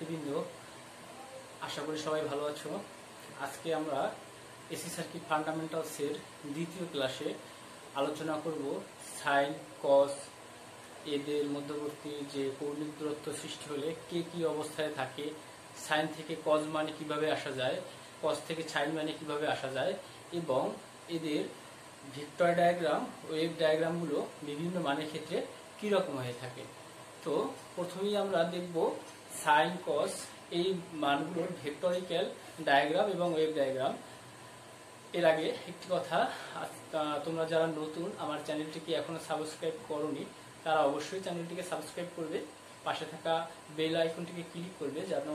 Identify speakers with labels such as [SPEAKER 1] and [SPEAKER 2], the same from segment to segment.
[SPEAKER 1] শিক্ষার্থীবৃন্দ, আশা করি সবাই ভালো আছো। আজকে আমরা এসি সার্কিট ফান্ডামেন্টালস এর দ্বিতীয় ক্লাসে আলোচনা করব সাইন কস এদের মধ্যবর্তী যে কৌণিক দূরত্ব সৃষ্টি হলে কে কি অবস্থায় থাকে, সাইন থেকে কজ মানে কিভাবে আসা যায়, কস থেকে সাইন মানে কিভাবে আসা যায় এবং এদের ভেক্টর ডায়াগ্রাম, ওয়েভ ডায়াগ্রামগুলো বিভিন্ন মানের ক্ষেত্রে কি রকম হয়ে থাকে। তো প্রথমেই আমরা দেখব সাইন কস এই মানগুলোর ভেক্টরিক্যাল ডায়াগ্রাম এবং ওয়েভ ডায়াগ্রাম। এর আগে একটি কথা, তোমরা যারা নতুন আমার চ্যানেলটিকে এখনো সাবস্ক্রাইব করোনি তারা অবশ্যই চ্যানেলটিকে সাবস্ক্রাইব করবে, পাশে থাকা বেল আইকনটিকে ক্লিক করবে যেন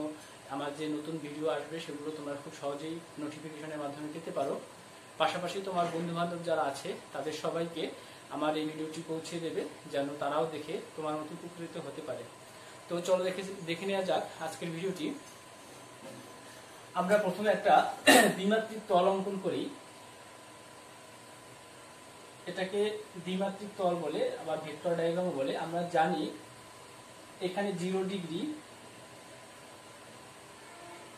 [SPEAKER 1] আমার যে নতুন ভিডিও আসবে সেগুলো তোমরা খুব সহজেই নোটিফিকেশনের মাধ্যমে পেতে পারো। পাশাপাশি তোমার বন্ধু বান্ধব যারা আছে তাদের সবাইকে আমার এই ভিডিওটি পৌঁছে দেবে যেন তারাও দেখে তোমার মতো উপকৃত হতে পারে। তো চলো দেখে নেওয়া যাক আজকের ভিডিওটি। আমরা প্রথমে একটা দ্বিমাত্রিক তল অঙ্কন করি। এটাকে দ্বিমাত্রিক তল বলে, আবার ভেক্টর ডায়াগ্রাম বলে। আমরা জানি এখানে 0 ডিগ্রি,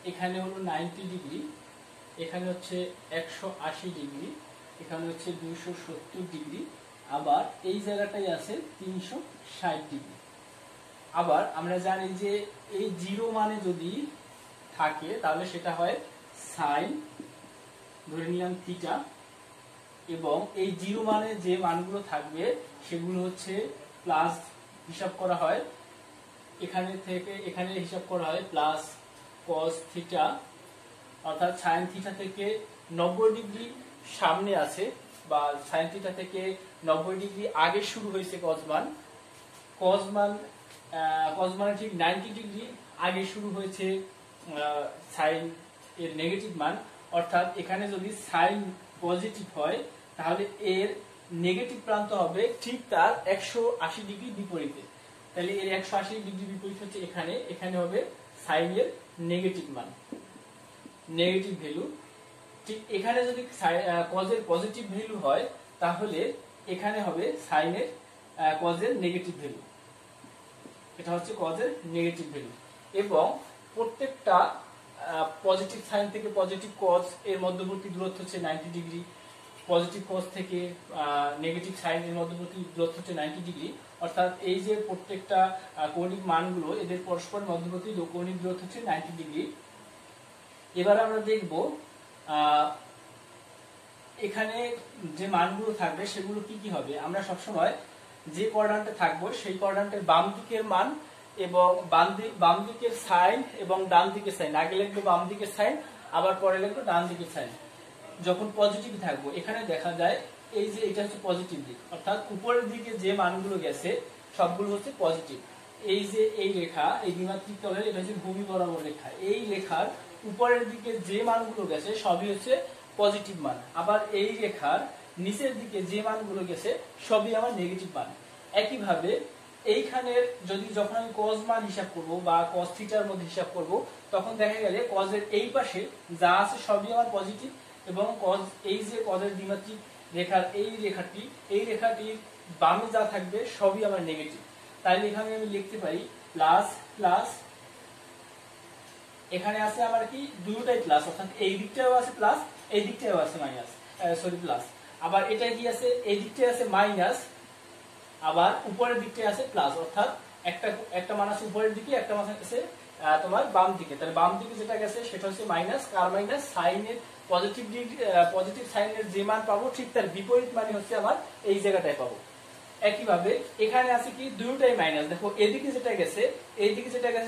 [SPEAKER 1] এখানে হলো 90 ডিগ্রি, এখানে হচ্ছে 180 ডিগ্রি, এখানে হচ্ছে 270 ডিগ্রি, আবার এই জায়গাটাই আছে 360 ডিগ্রি। আবার আমরা জানি যে এই 0 মানে যদি থাকে তাহলে সেটা হয় সাইন, ধরে নিলাম থিটা, এবং এই 0 মানে যে মানগুলো থাকবে সেগুলো হচ্ছে প্লাস হিসাব করা হয়, এখানে থেকে এখানে হিসাব করা হয় প্লাস কস থিটা, অর্থাৎ সাইন থিটা থেকে 90 ডিগ্রি সামনে আছে বা সাইন থিটা থেকে 90 ডিগ্রি আগে শুরু হয়েছে কস মান ঠিক 90 ডিগ্রি আগে শুরু হয়েছে সাইন এর নেগেটিভ মান। অর্থাৎ এখানে যদি সাইন পজিটিভ হয় তাহলে এর নেগেটিভ প্রান্ত হবে ঠিক তার 180 ডিগ্রি বিপরীতে। তাহলে এর 180 ডিগ্রি বিপরীত হচ্ছে এখানে, এখানে হবে সাইন এর নেগেটিভ মান, নেগেটিভ ভ্যালু। ঠিক এখানে যদি কজের পজিটিভ ভ্যালু হয় তাহলে এখানে হবে সাইনের কজের নেগেটিভ ভ্যালু। এটা হচ্ছে কজের নেগেটিভ ভ্যালু। এবং প্রত্যেকটা পজিটিভ সাইন থেকে পজিটিভ কজ এর মধ্যবর্তী দূরত্ব হচ্ছে 90 ডিগ্রি, পজিটিভ কজ থেকে নেগেটিভ সাইন এর মধ্যবর্তী দূরত্ব হচ্ছে 90 ডিগ্রি। অর্থাৎ এই যে প্রত্যেকটা কৌণিক মানগুলো এদের পরস্পর মধ্যবর্তী কৌণিক দূরত্ব হচ্ছে 90 ডিগ্রি। এবার আমরা দেখব এখানে যে মানগুলো থাকবে সেগুলো কি কি হবে। আমরা সবসময় যে কোঅর্ডিনেটে থাকবো সেই কোঅর্ডিনেটের বাম দিকের মান এবং বাম দিকের সাইন এবং ডান দিকের সাইন, আগে লিখবো বাম দিকের সাইন আবার পরে লিখবো ডান দিকের সাইন। যখন পজিটিভ থাকবো এখানে দেখা যায় এই যে এটা হচ্ছে পজিটিভ দিক, অর্থাৎ উপরের দিকে যে মানগুলো গেছে সবগুলো হচ্ছে পজিটিভ। এই যে এই রেখা, এই দ্বিমাত্রিক তলের এটা হচ্ছে ভূমি বরাবর রেখা, এই রেখার উপরের দিকে যে মানগুলো গেছে সবই হচ্ছে পজিটিভ মান। আবার এই রেখার নিচের দিকে যে মানগুলো গেছে সবই আমার নেগেটিভ মান। একইভাবে এইখানের যখন আমি কজ মান হিসাব করব বা কজ থিটার মধ্যে হিসাব করব তখন দেখা গেলে কজের এই পাশে যা আছে সবই আমার পজিটিভ এবং কজ এই যে কজের দ্বিমাত্রিক রেখার এই রেখাটির বামে যা থাকবে সবই আমার নেগেটিভ। তাইলে এখানে আমি লিখতে পারি প্লাস প্লাস, এখানে আছে আমার কি দুটোটাই প্লাস, অর্থাৎ এই দিকটাও আছে প্লাস, এই দিকটাও আছে মাইনাস, প্লাস। আবার এটা কি আছে, এই দিকটায় আছে মাইনাস, আবার উপরের দিকটায় আছে প্লাস, অর্থাৎ একটা মান আছে উপরের দিকে, একটা মান আছে তোমার বাম দিকে। তাহলে বাম দিকে যেটা গেছে সেটা হচ্ছে মাইনাস, কার মাইনাস সাইনের পজিটিভ সাইনের যে মান পাবো ঠিক তার বিপরীত মানে হচ্ছে আমার এই জায়গাটায় পাবো। একইভাবে এখানে আছে কি দুটোটাই মাইনাস, দেখো এদিকে যেটা গেছে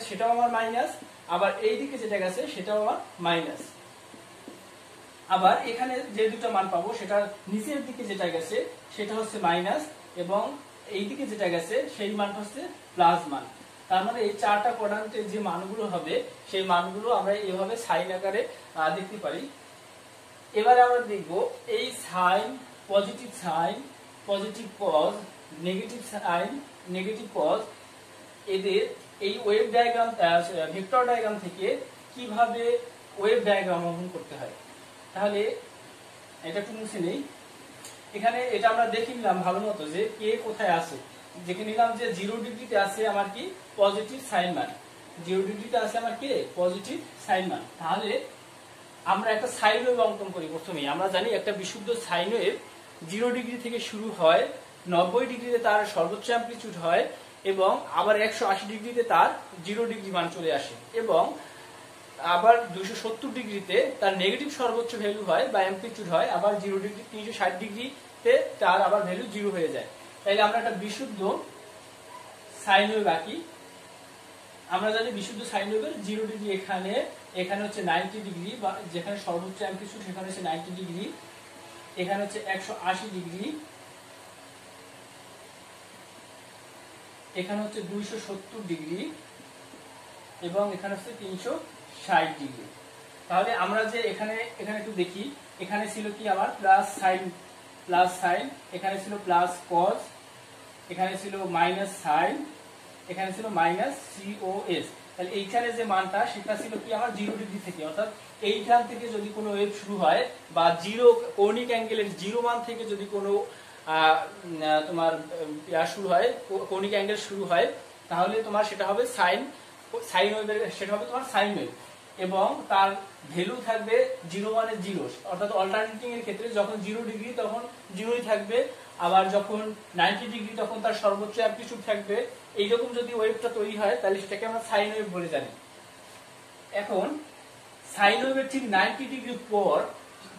[SPEAKER 1] সেটাও আমার মাইনাস, আবার এই দিকে যেটা গেছে সেটাও আমার মাইনাস। আবার এখানে যে দুটো মান পাবো সেটা নিচের দিকে যেটা গেছে সেটা হচ্ছে মাইনাস এবং এই দিকে যেটা গেছে সেই মানটা হচ্ছে প্লাস মান। তার মানে এই চারটা কোঅর্ডিনেটে যে মানগুলো হবে সেই মানগুলো আমরা এইভাবে সাইন আকারে দেখতে পারি। এবারে আমরা দেখব এই sign, positive cause, negative sign, negative cause এদের এই ওয়েভ ডায়াগ্রাম, ভেক্টর ডায়াগ্রাম থেকে কিভাবে ওয়েভ ডায়াগ্রাম অঙ্কন করতে হয়। তাহলে এটা একটু মুছে নেই। এখানে এটা আমরা দেখে নিলাম ভালো মতো যে কে কোথায় আছে। দেখে নিলাম যে 0 ডিগ্রিতে আছে আমার কি পজিটিভ সাইন মান, 0 ডিগ্রিতে আছে আমার কে পজিটিভ সাইন মান। তাহলে আমরা একটা সাইন ওয়েভ অঙ্কন করি। প্রথমেই আমরা জানি একটা বিশুদ্ধ সাইন ওয়েভ 0 ডিগ্রি থেকে শুরু হয়, 90 ডিগ্রিতে তার সর্বোচ্চ অ্যামপ্লিটিউড হয় এবং আবার 180 ডিগ্রিতে তার 0 ডিগ্রি মান চলে আসে এবং আবার 270 ডিগ্রিতে তার নেগেটিভ সর্বোচ্চ ভ্যালু হয় বা অ্যামপ্লিটিউড হয়, আবার 0 ডিগ্রি 360 ডিগ্রিতে তার আবার ভ্যালু 0 হয়ে যায়। তাইলে আমরা একটা বিশুদ্ধ সাইন ওয়েভ আঁকি। আমরা জানি বিশুদ্ধ সাইন ওয়েভের 0 ডিগ্রি এখানে হচ্ছে 90 ডিগ্রি বা যেখানে সর্বোচ্চ অ্যামপ্লিটিউড সেখানে হচ্ছে 90 ডিগ্রি, এখানে হচ্ছে 180 ডিগ্রি, এখানে হচ্ছে 270 ডিগ্রি এবং এখানে হচ্ছে 360 ডিগ্রি। তাহলে আমরা যে এখানে একটু দেখি, এখানে ছিল কি আমার প্লাস সাইন, এখানে ছিল প্লাস কজ, এখানে ছিল মাইনাস সাইন, এখানে ছিল মাইনাস সিওএস। তাহলে এইখানে যে মানটা সেটা ছিল কি আমার 0 ডিগ্রি থেকে, অর্থাৎ এইখান থেকে যদি কোনো ওয়েভ শুরু হয় বা জিরো কৌণিক অ্যাঙ্গেলের 0 মান থেকে যদি কোনো তোমার শুরু হয়, কৌণিক অ্যাঙ্গেল শুরু হয়, তাহলে তোমার সেটা হবে সাইন ওয়েভের, সেটা হবে তোমার সাইন ওয়েভ এবং তার ভ্যালু থাকবে 0 মানে 0, অর্থাৎ অল্টারনেটিং এর ক্ষেত্রে যখন 0 ডিগ্রি তখন 0ই থাকবে, আবার যখন 90 ডিগ্রি তখন তার সর্বোচ্চ অ্যামপ্লিটিউড থাকবে। এইরকম যদি ওয়েভটা তৈরি হয় তাহলে সেটাকে আমরা সাইন ওয়েভ বলে জানি। এখন সাইন ওয়েভের ঠিক 90 ডিগ্রি পর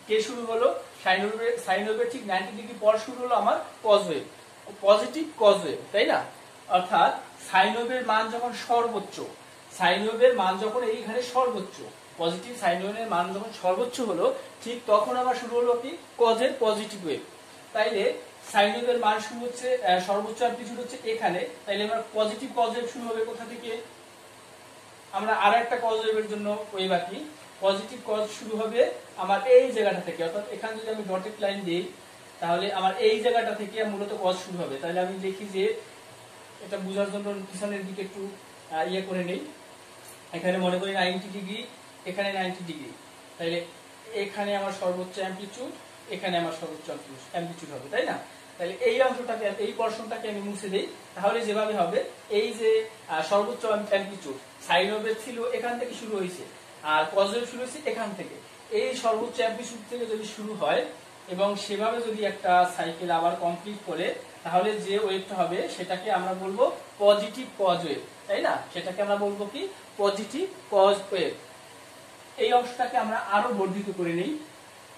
[SPEAKER 1] কে শুরু হলো, সাইন ওয়েভের ঠিক 90 ডিগ্রি পর শুরু হলো আমার cause wave, positive cause wave, তাই না? অর্থাৎ সাইন ওয়েভের মান যখন সর্বোচ্চ, সাইন ওয়েভের মান যখন এইখানে সর্বোচ্চ, পজিটিভ সাইন ওয়েভের মান যখন সর্বোচ্চ হলো, ঠিক তখন আবার শুরু হলো কি কজের পজিটিভ ওয়েভ। তাইলে সাইন ওয়েভের মান শুরু হচ্ছে, সর্বোচ্চ অ্যামপ্লিটিউড হচ্ছে এখানে, তাইলে আমার পজিটিভ কজ ওয়েভ শুরু হবে কোথা থেকে? আমরা আর একটা কজ ওয়েভের জন্য ওয়েভ আঁকি। পজিটিভ কজ শুরু হবে আমার এই জায়গাটা থেকে, অর্থাৎ এখানে যদি আমি ডটেড লাইন দিই তাহলে আমার এই জায়গাটা থেকে মূলত কজ শুরু হবে। তাহলে আমি দেখি যে এটা বোঝার জন্য পিছনের দিকে একটু ইয়ে করে নেই। এখানে মনে করি 90 ডিগ্রি, এখানে 90 ডিগ্রি, তাহলে এখানে আমার সর্বোচ্চ অ্যামপ্লিটিউড, এখানে আমার সর্বোচ্চ অ্যামপ্লিটিউড হবে, তাই না? তাহলে এই অংশটাকে, এই পোরশনটাকে আমি মুছে দেই, তাহলে যেভাবে হবে এই যে সর্বোচ্চ অ্যামপ্লিটিউড সাইন ওয়েভ ছিল এখান থেকে শুরু হয়েছে আর কজ ওয়েভ শুরু হয়েছে এখান থেকে, এই সর্বোচ্চ অ্যামপ্লিটিউড থেকে যদি শুরু হয় এবং সেভাবে যদি একটা সাইকেল আবার কমপ্লিট করে, তাহলে যে ওয়েভটা হবে সেটাকে আমরা বলবো পজিটিভ কজ ওয়েভ, তাই না? সেটাকে আমরা বলবো কি পজিটিভ কজ ওয়েভ। এই অংশটাকে আমরা আরো বর্ধিত করে নেই,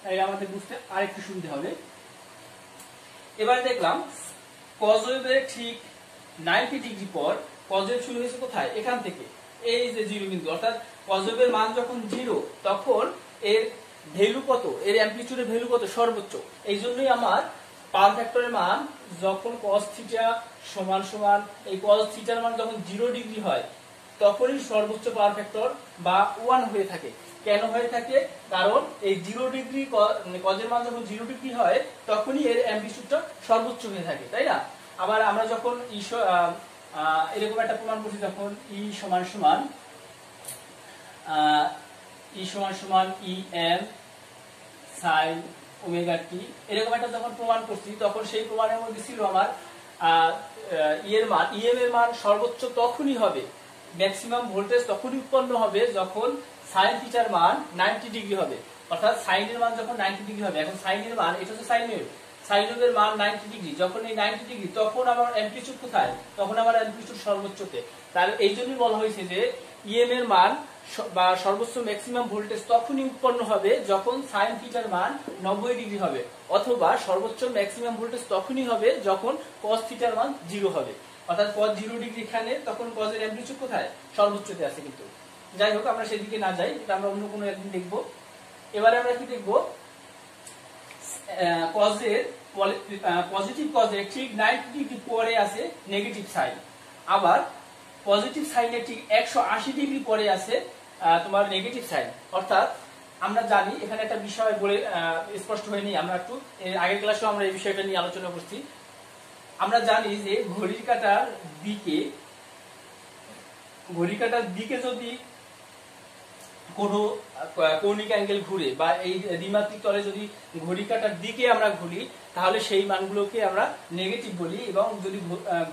[SPEAKER 1] তাই আমাদের বুঝতে আরেকটু সুবিধা হবে। এবার দেখলাম কজ ওয়েভের ঠিক 90 ডিগ্রি পর কজ ওয়েভ শুরু হয়েছে কোথায়? এখান থেকে, এই যে 0 বিন্দু, অর্থাৎ কজ ওয়েভের মান যখন 0 তখন এর ভ্যালু কত, এর অ্যামপ্লিটিউডের ভ্যালু কত? সর্বোচ্চ। এই জন্যই আমার পাওয়ার ফ্যাক্টরের মান যখন cos থিটা সমান সমান, এই cos থিটার মান যখন 0 ডিগ্রি হয় তখনই সর্বোচ্চ পাওয়ার ফ্যাক্টর বা 1 হয়ে থাকে। কেন হয়ে থাকে? কারণ এই 0 ডিগ্রি কজের মান যখন 0 ডিগ্রি হয় তখনই এর অ্যামপ্লিটিউডটা সর্বোচ্চ হয়ে থাকে, তাই না? আবার আমরা যখন এরকম একটা প্রমাণ করছি, যখন ই সমান সমান E M sine omega t, এরকম একটা যখন প্রমাণ করছি, তখন সেই প্রমাণের মধ্যে ছিল আমার ইএম এর মান সর্বোচ্চ তখনই হবে, ম্যাক্সিমাম ভোল্টেজ তখনই উৎপন্ন হবে যখন সাইন থিটার মান 90 ডিগ্রি হবে, অর্থাৎ সাইনের মান যখন 90 ডিগ্রি হবে। এখন সাইনের মান, এটা হচ্ছে সাইন ওয়েভ, সাইন ওয়েভের মান 90 ডিগ্রি, যখন এই 90 ডিগ্রি তখন আমার অ্যামপ্লিটিউড কোথায়? তখন আমার অ্যামপ্লিটিউড সর্বোচ্চতে। তাহলে এই জন্যই বলা হয়েছে যে ইএম এর মান বা সর্বোচ্চ ম্যাক্সিমাম ভোল্টেজ তখনই উৎপন্ন হবে যখন সাইন থিটার মান 90 ডিগ্রি হবে, অথবা সর্বোচ্চ ম্যাক্সিমাম ভোল্টেজ তখনই হবে যখন cos থিটার মান 0 হবে, অর্থাৎ cos 0 ডিগ্রি এখানে, তখন cos এর অ্যামপ্লিটিউড কোথায়? সর্বোচ্চতে আছে। কিন্তু যাই হোক, আমরা সেদিকে না যাই, এটা আমরা অন্য কোনো একদিন দেখব। এবারে আমরা কি দেখব? cos এর পজিটিভ cos এর ঠিক 90 ডিগ্রি পরে আছে নেগেটিভ সাইন, আবার পজিটিভ সাইনের ঠিক 180 ডিগ্রি পরে আছে তোমার নেগেটিভ সাইন। অর্থাৎ আমরা জানি, এখানে একটা বিষয় বলে স্পষ্ট হয়নি, আমরা একটু আগের ক্লাসেও আমরা এই বিষয়টা নিয়ে আলোচনা করছি। আমরা জানি যে ঘড়ির কাঁটার দিকে যদি কোনো কৌণিক অ্যাঙ্গেল ঘুরে বা এই দ্বিমাত্রিক তলে যদি ঘড়ি কাঁটার দিকে আমরা ঘুরি তাহলে সেই মানগুলোকে আমরা নেগেটিভ বলি, এবং যদি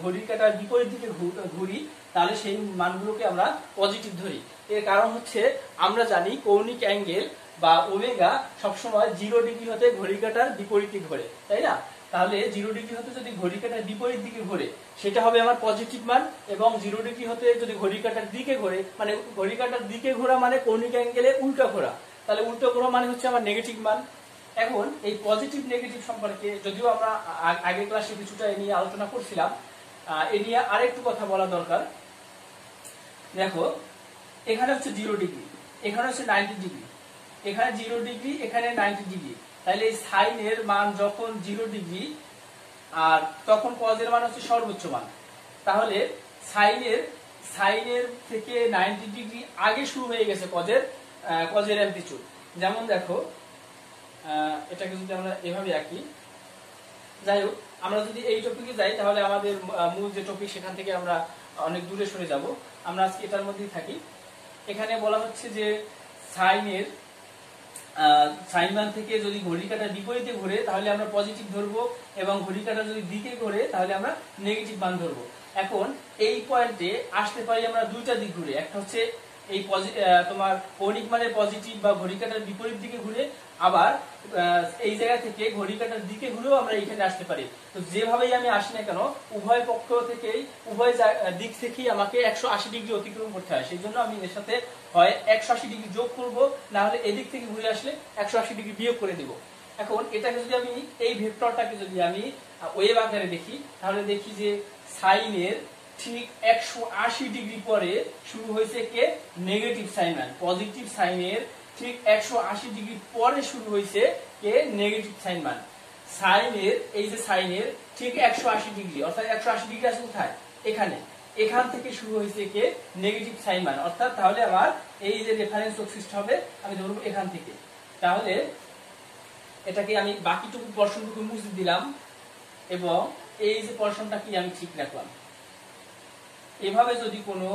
[SPEAKER 1] ঘড়ির কাঁটার বিপরীত দিকে ঘুরি তাহলে সেই মানগুলোকে আমরা পজিটিভ ধরি। এর কারণ হচ্ছে আমরা জানি কৌণিক অ্যাঙ্গেল বা ওমেগা সবসময় 0 ডিগ্রি হতে ঘড়ি কাঁটার বিপরীতে ঘোরে, তাই না? তাহলে 0 ডিগ্রি হতে যদি ঘড়ি কাঁটার বিপরীত দিকে ঘোরে সেটা হবে আমার পজিটিভ মান, এবং 0 ডিগ্রি হতে যদি ঘড়ি কাঁটার দিকে ঘোরে মানে ঘড়ি কাঁটার দিকে ঘোরা মানে কৌণিক অ্যাঙ্গেলে উল্টা ঘোরা, তাহলে উল্টো ঘোরা মানে হচ্ছে আমার নেগেটিভ মান। এখন এই পজিটিভ নেগেটিভ সম্পর্কে যদিও আমরা আগের ক্লাসে কিছুটা এ নিয়ে আলোচনা করছিলাম, এ নিয়ে আরেকটু কথা বলা দরকার। দেখো এখানে হচ্ছে 0 ডিগ্রি, এখানে হচ্ছে 90 ডিগ্রি, এখানে 0 ডিগ্রি, এখানে 90 ডিগ্রি, তাহলে এই সাইনের মান যখন 0 ডিগ্রি আর তখন কজের মান হচ্ছে সর্বোচ্চ মান, তাহলে সাইনের থেকে 90 ডিগ্রি আগে শুরু হয়ে গেছে কজের অ্যামপ্লিটিউড। যেমন দেখো এটাকে যদি আমরা এভাবে আঁকি, যাই হোক আমরা যদি এই টপিকে যাই তাহলে আমাদের মূল যে টপিক সেখান থেকে আমরা অনেক দূরে সরে যাব। আমরা আজকে এটার মধ্যেই থাকি। এখানে বলা হচ্ছে যে সাইন মান থেকে যদি ঘড়ি কাঁটার বিপরীতে ঘুরে তাহলে আমরা পজিটিভ ধরবো, এবং ঘড়ি কাঁটা যদি দিকে ঘুরে তাহলে আমরা নেগেটিভ মান ধরবো। এখন এই পয়েন্টে আসতে পারি আমরা দুইটা দিক ঘুরে, একটা হচ্ছে এই তোমার কৌণিক মানের পজিটিভ বা ঘড়ি কাঁটার বিপরীত দিকে ঘুরে, আবার এই জায়গা থেকে ঘড়ি কাঁটার দিকে ঘুরেও আমরা এখানে আসতে পারি। তো যেভাবেই আমি আসি না কেন উভয় পক্ষ থেকেই উভয় দিক থেকেই আমাকে 180 ডিগ্রি অতিক্রম করতে হয়, সেই জন্য আমি এর সাথে হয় 180 ডিগ্রি যোগ করব, না হলে এদিক থেকে ঘুরে আসলে 180 ডিগ্রি বিয়োগ করে দিব। এখন এটাকে যদি আমি এই ভেক্টরটাকে যদি আমি ওয়েভ আকারে দেখি তাহলে দেখি যে সাইনের ঠিক 180 ডিগ্রি পরে শুরু হয়েছে কে নেগেটিভ সাইন মান, পজিটিভ সাইনের ঠিক 180 ডিগ্রি পরে শুরু হয়েছে কে নেগেটিভ সাইন মান। সাইনের এই যে সাইনের ঠিক 180 ডিগ্রি অর্থাৎ 180 ডিগ্রি আছে কোথায় এখানে, এখান থেকে শুরু হয়েছে কে নেগেটিভ সাইন মান, অর্থাৎ তাহলে আমার এই যে রেফারেন্স এক্সিস্ট হবে আমি ধরব এখান থেকে। তাহলে এটাকে আমি বাকিটুকু পোরশনটুকু মুছে দিলাম এবং এই যে পোরশনটা কি আমি ঠিক রাখলাম। এভাবে যদি কোনো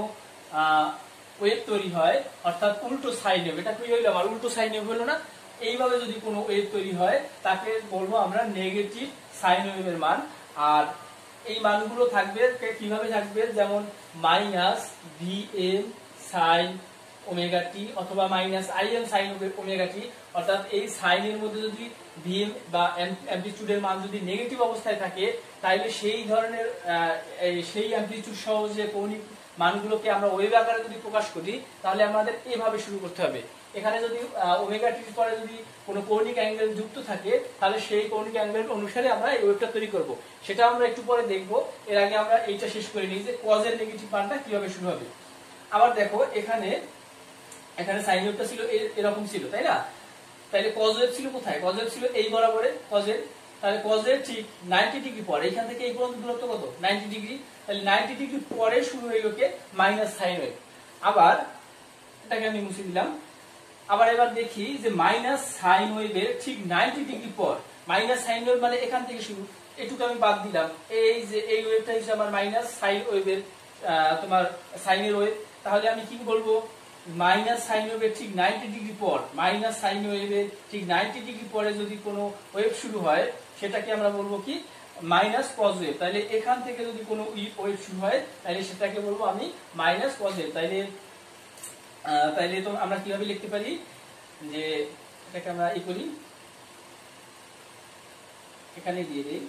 [SPEAKER 1] ওয়েভ তৈরি হয় অর্থাৎ উল্টো সাইন ওয়েভ, এটা কি হইলো আমার উল্টো সাইন ওয়েভ হলো না, এইভাবে যদি কোনো ওয়েভ তৈরি হয় তাকে বলবো আমরা নেগেটিভ সাইন ওয়েভের মান। আর এই মানগুলো থাকবে কিভাবে থাকবে, যেমন minus VM sine omega t অথবা minus IM sine omega t, অর্থাৎ এই সাইনের মধ্যে যদি ভিএম বা অ্যামপ্লিটিউডের মান যদি নেগেটিভ অবস্থায় থাকে তাহলে সেই ধরনের সেই অ্যামপ্লিটিউড সহ যে কৌণিক মানগুলোকে আমরা ওয়েভ আকারে যদি প্রকাশ করি তাহলে আমাদের এইভাবে শুরু করতে হবে। এখানে যদি ওমেগা টির পরে যদি কোনো কৌণিক অ্যাঙ্গেল যুক্ত থাকে তাহলে সেই কৌণিক অ্যাঙ্গেল অনুসারে আমরা এই ওয়েভটা তৈরি করব, সেটা আমরা একটু পরে দেখব। এর আগে আমরা এইটা শেষ করে নিই যে কজের নেগেটিভ মানটা কিভাবে শুরু হবে। আবার দেখো এখানে সাইন ওয়েভটা ছিল এরকম ছিল, তাই না? তাহলে কজ ওয়েভ ছিল কোথায়, কজ ওয়েভ ছিল এই বরাবরে কজের, তাহলে কজের ঠিক 90 ডিগ্রি পরে এখান থেকে এই পর্যন্ত দূরত্ব কত 90 ডিগ্রি, তাহলে 90 ডিগ্রি পরে শুরু হয়ে গেল মাইনাস সাইন ওয়েভ। আবার এটাকে আমি মুছে দিলাম। আবার এবার দেখি যে মাইনাস সাইন ওয়েভের ঠিক 90 ডিগ্রি পর, মাইনাস সাইন ওয়েভ মানে এখান থেকে শুরু, এটুকু আমি বাদ দিলাম, এই যে এই ওয়েভটা হচ্ছে আমার মাইনাস সাইন ওয়েভের তোমার সাইনের ওয়েভ। তাহলে আমি কি বলবো, মাইনাস সাইন ওয়েভের ঠিক 90 ডিগ্রি পর, মাইনাস সাইন ওয়েভের ঠিক 90 ডিগ্রি পরে যদি কোনো ওয়েভ শুরু হয় সেটাকে আমরা বলবো কি মাইনাস কজ ওয়েভ। তাহলে এখান থেকে যদি কোনো ওয়েভ শুরু হয় তাহলে সেটাকে বলবো আমি মাইনাস কজ ওয়েভ। তাইলে তো আমরা কিভাবে লিখতে পারি যে এটাকে আমরা ই করি, এখানে দিয়ে দিই,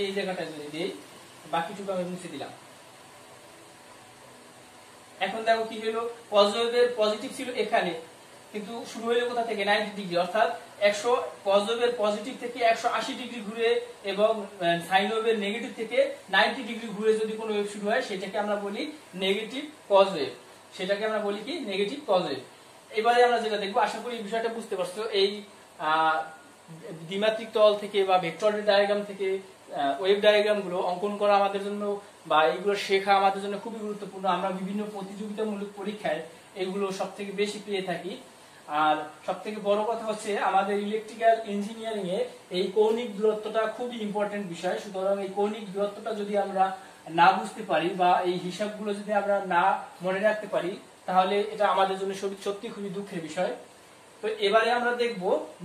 [SPEAKER 1] এই জায়গাটা যদি দিই, বাকিটুকু আমি মুছে দিলাম। এখন দেখো কি হলো, কজ ওয়েভের পজিটিভ ছিল এখানে কিন্তু শুরু হলো কোথা থেকে 90 ডিগ্রি, অর্থাৎ কজ ওয়েভের পজিটিভ থেকে 180 ডিগ্রি ঘুরে এবং সাইন ওয়েভের নেগেটিভ থেকে 90 ডিগ্রি ঘুরে যদি কোনো ওয়েভ শুরু হয় সেটাকে আমরা বলি নেগেটিভ কজ ওয়েভ, সেটাকে আমরা বলি কি নেগেটিভ কজ ওয়েভ। এবারে আমরা যেটা দেখবো, আশা করি এই বিষয়টা বুঝতে পারছো, এই দ্বিমাত্রিক তল থেকে বা ভেক্টর ডায়াগ্রাম থেকে ওয়েভ ডায়াগ্রাম গুলো অঙ্কন করা আমাদের জন্য বা এইগুলো শেখা আমাদের জন্য খুবই গুরুত্বপূর্ণ। আমরা বিভিন্ন প্রতিযোগিতামূলক পরীক্ষায় এগুলো সব থেকে বেশি পেয়ে থাকি। আর সব থেকে বড় কথা হচ্ছে আমাদের ইলেকট্রিক্যাল ইঞ্জিনিয়ারিং এ এই কৌণিক দূরত্বটা খুবই ইম্পর্টেন্ট বিষয়। সুতরাং এই কৌণিক দূরত্বটা যদি আমরা না বুঝতে পারি বা এই হিসাবগুলো যদি আমরা না মনে রাখতে পারি তাহলে এটা আমাদের জন্য সত্যি খুবই দুঃখের বিষয়। তো এবারে আমরা দেখব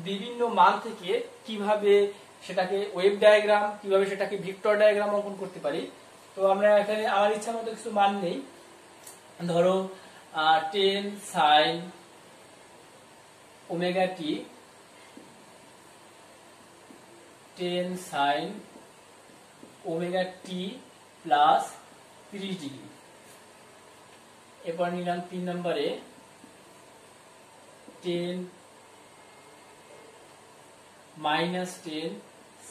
[SPEAKER 1] বিভিন্ন মান থেকে কিভাবে সেটাকে ওয়েভ ডায়াগ্রাম, কিভাবে সেটাকে ভেক্টর ডায়াগ্রাম অঙ্কন করতে পারি। তো আমরা এখানে আমার ইচ্ছা মতো কিছু মান নেই, ধরো 10 sin omega t, 10 sin omega t plus 30 degree. এরপর নিলাম 3 নম্বরে 10 minus 10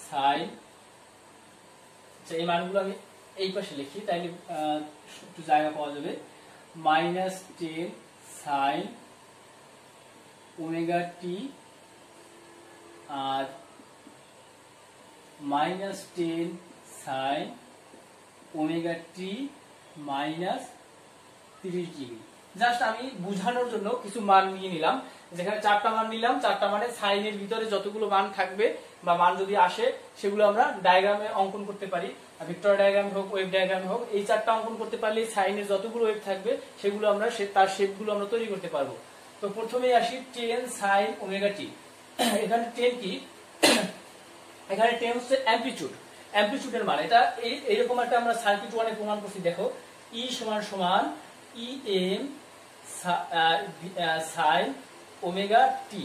[SPEAKER 1] sin, এই মানগুলো আমি এই পাশে লিখি তাইলে একটু জায়গা পাওয়া যাবে, minus 10 sin ওমেগা টি আর minus 10 sin omega t minus 30 degree. Just আমি বোঝানোর জন্য কিছু মান নিয়ে নিলাম, যেখানে 4টা মান নিলাম, 4টা মানে সাইনের ভিতরে যতগুলো মান থাকবে বা মান যদি আসে সেগুলো আমরা ডায়াগ্রামে অঙ্কন করতে পারি, ভেক্টর ডায়াগ্রাম হোক ওয়েভ ডায়াগ্রাম হোক। এই 4টা অঙ্কন করতে পারলে সাইনের যতগুলো ওয়েভ থাকবে সেগুলো আমরা তার শেপগুলো আমরা তৈরি করতে পারবো। তো প্রথমেই আসি 10 sin ওমেগা টি। এখানে 10 কি, এখানে 10 হচ্ছে অ্যামপ্লিটিউড, অ্যামপ্লিটিউডের মান। এটা এইরকম একটা আমরা সার্কিট 1 এ প্রমাণ করছি, দেখো E সমান সমান em sin omega t,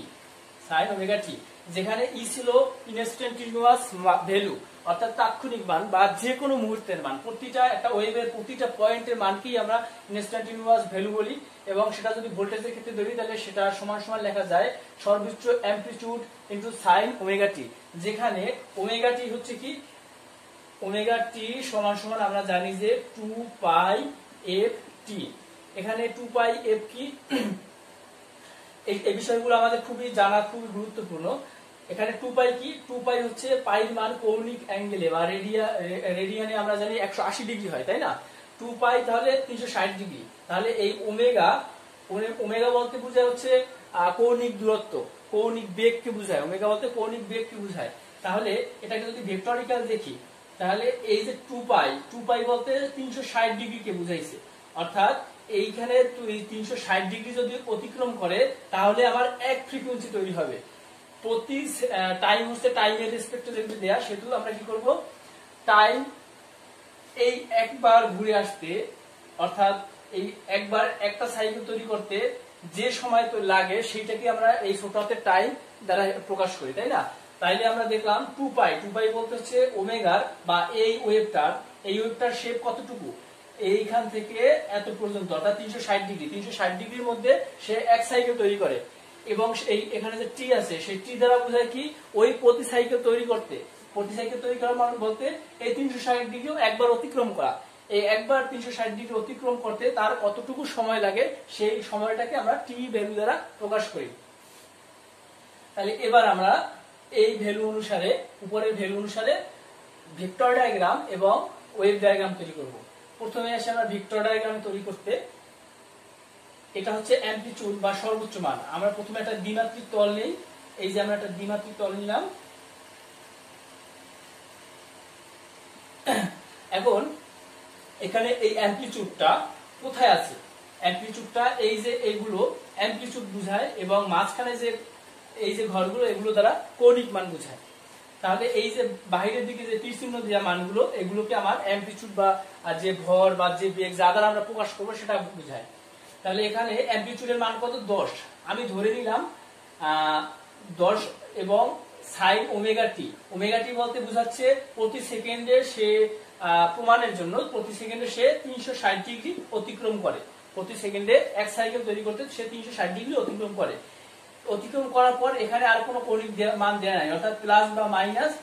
[SPEAKER 1] sin omega t, যেখানে ই ছিল ইনস্ট্যান্টিনিউয়াস ভ্যালু অর্থাৎ তাৎক্ষণিক মান বা যে কোনো মুহূর্তের মান। প্রতিটা একটা ওয়েভের প্রতিটা পয়েন্টের মানকেই আমরা ইনস্ট্যান্টিনিউয়াস ভ্যালু বলি, এবং সেটা যদি ভোল্টেজের ক্ষেত্রে ধরি তাহলে সেটা সমান সমান লেখা যায় সর্বোচ্চ amplitude into sin omega t, যেখানে ওমেগা টি হচ্ছে কি, ওমেগা টি সমান সমান আমরা জানি যে 2 পাই এফ টি। এখানে 2 পাই এফ কি, এই বিষয়গুলো আমাদের খুবই জানা খুবই গুরুত্বপূর্ণ। এখানে 2 পাই কি, 2 পাই হচ্ছে পাইর মান কৌণিক অ্যাঙ্গেলে বা রেডিয়ানে আমরা জানি 180 ডিগ্রি হয়, তাই না? 2 পাই তাহলে 360 ডিগ্রি। তাহলে এই ওমেগা, ওমেগা বলতে বোঝায় হচ্ছে কৌণিক দূরত্ব, কৌণিক বেগকে বোঝায়, ওমেগা বলতে কৌণিক বেগকে বোঝায়। তাহলে এটাকে যদি ভেক্টরিক্যাল দেখি তাহলে এই যে 2 পাই বলতে 360 ডিগ্রিকে বুঝাইছে, অর্থাৎ এইখানে 360 ডিগ্রি যদি অতিক্রম করে তাহলে আমার এক ফ্রিকোয়েন্সি তৈরি হবে। প্রতি টাইম হচ্ছে টাইমের রেসপেক্টে যেগুলো দেয়া, সেগুলো আমরা কি করব, টাইম এই একবার ঘুরে আসতে, অর্থাৎ এই একবার একটা সাইকেল তৈরি করতে যে সময় তো লাগে সেইটাকে আমরা এই ছোট হাতের টাইম দ্বারা প্রকাশ করি, তাই না? তাইলে আমরা দেখলাম 2 পাই বলতে হচ্ছে ওমেগার বা এই ওয়েভটার শেপ কতটুকু, এইখান থেকে এত পর্যন্ত, অর্থাৎ 360 ডিগ্রি। 360 ডিগ্রির মধ্যে সে এক সাইকেল তৈরি করে, এবং এখানে যে টি আছে সেই টি দ্বারা বোঝায় কি, ওই প্রতি সাইকেল তৈরি করতে, প্রতি সাইকেল তৈরি করার মানে বলতে এই 360 ডিগ্রিও একবার অতিক্রম করা, এই একবার 360 ডিগ্রি অতিক্রম করতে তার কতটুকু সময় লাগে সেই সময়টাকে আমরা টি ভ্যালু দ্বারা প্রকাশ করি। তাহলে এবার আমরা এই ভ্যালু অনুসারে, উপরের ভ্যালু অনুসারে ভেক্টর ডায়াগ্রাম এবং ওয়েভ ডায়াগ্রাম তৈরি করব। প্রথমে আসে আমরা ভেক্টর ডায়াগ্রাম তৈরি করতে, এটা হচ্ছে অ্যামপ্লিটিউড বা সর্বোচ্চ মান। আমরা প্রথমে একটা দ্বিমাত্রিক তল নেই, এই যে আমরা একটা দ্বিমাত্রিক তল নিলাম। এখন এখানে এই অ্যামপ্লিটিউডটা কোথায় আছে, অ্যামপ্লিটিউডটা এই যে এইগুলো অ্যামপ্লিটিউড বোঝায়, এবং মাঝখানে যে এই যে ঘরগুলো এগুলো দ্বারা কৌণিক মান বোঝায়। তাহলে এই যে বাহিরের দিকে যে তীর চিহ্ন দেওয়া মানগুলো এগুলোকে আমার অ্যামপ্লিটিউড বা যে ভর বা যে বেগ যা দ্বারা আমরা প্রকাশ করবো সেটা বোঝায়। তাহলে এখানে অ্যামপ্লিটিউডের মান কত, 10। আমি ধরে নিলাম 10 এবং সাইন ওমেগা টি বলতে বোঝাচ্ছে প্রতি সেকেন্ডে সে প্রমাণের জন্য প্রতি সেকেন্ডে সে 360 ডিগ্রি অতিক্রম করে, প্রতি সেকেন্ডে এক সাইকেল তৈরি করতে সে 360 ডিগ্রি অতিক্রম করে। অতিক্রম করার পর এখানে আর কোনো কৌণিক মান দেয়া নাই, অর্থাৎ প্লাস বা মাইনাস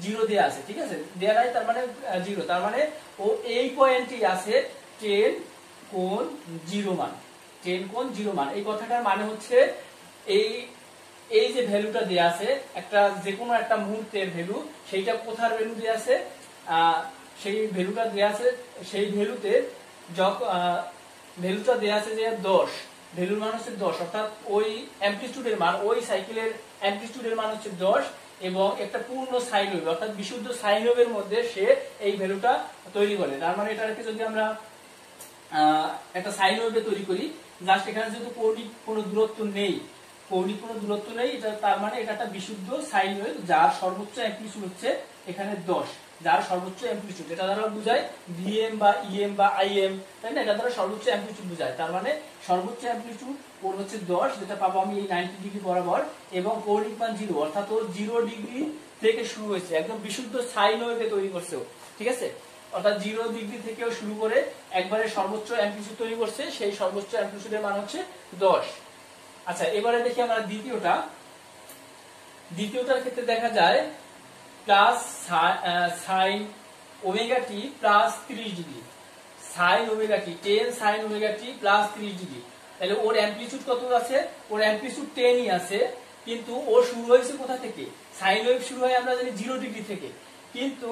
[SPEAKER 1] 0 দেয়া আছে, ঠিক আছে, দেয়া নাই তার মানে 0, তার মানে ও এই পয়েন্টে আছে 10 কোণ 0 মান, 10 কোণ 0 মান। এই কথাটার মানে হচ্ছে এই যে ভ্যালুটা দেয়া আছে একটা যে কোনো একটা মুহূর্তের ভ্যালু, সেইটা কোথার ভ্যালু দেয়া আছে, সেই ভ্যালুটা দেয়া আছে, সেই ভ্যালুতে ভ্যালুটা দেয়া আছে যে 10, ভ্যালুর মান হচ্ছে 10, অর্থাৎ ওই অ্যামপ্লিটিউডের মান, ওই সাইকেলের অ্যামপ্লিটিউডের মান হচ্ছে 10, এবং একটা পূর্ণ সাইন ওয়েভ অর্থাৎ বিশুদ্ধ সাইন ওয়েভের মধ্যে সে এই ভ্যালুটা তৈরি করে। তার মানে এটাকে যদি আমরা একটা সাইন ওয়েভ তৈরি করি, জাস্ট এখানে যেহেতু কৌণিক কোনো দূরত্ব নেই, এটা তার মানে এটা একটা বিশুদ্ধ সাইন ওয়েভ যার সর্বোচ্চ অ্যামপ্লিটিউড হচ্ছে এখানে 10, যার সর্বোচ্চ অ্যামপ্লিটিউড এটা দ্বারা বোঝায় ভিএম বা ইএম বা আইএম, তাই না? এটা দ্বারা সর্বোচ্চ অ্যামপ্লিটিউড বোঝায়, তার মানে সর্বোচ্চ অ্যামপ্লিটিউড ওর হচ্ছে 10, যেটা পাবো আমি এই 90 ডিগ্রি বরাবর, এবং কৌণিক মান 0, অর্থাৎ ও 0 ডিগ্রি থেকে শুরু হয়েছে, একদম বিশুদ্ধ সাইন ওয়েভে তৈরি করছে, ঠিক আছে? অর্থাৎ 0 ডিগ্রি থেকেও শুরু করে একবারে সর্বোচ্চ অ্যামপ্লিটিউড তৈরি করছে, সেই সর্বোচ্চ অ্যামপ্লিটিউডের মান হচ্ছে 10। আচ্ছা, এবারে দেখি আমরা দ্বিতীয়টার ক্ষেত্রে দেখা যায় plus sine omega t plus 30 degree, sine omega t 10 sine omega t plus 30 degree, তাহলে ওর অ্যামপ্লিটিউড কত আছে? ওর অ্যামপ্লিটিউড 10ই আছে, কিন্তু ও শুরু হয়েছে কোথা থেকে? সাইন ওয়েভ শুরু হয় আমরা জানি 0 ডিগ্রি থেকে, কিন্তু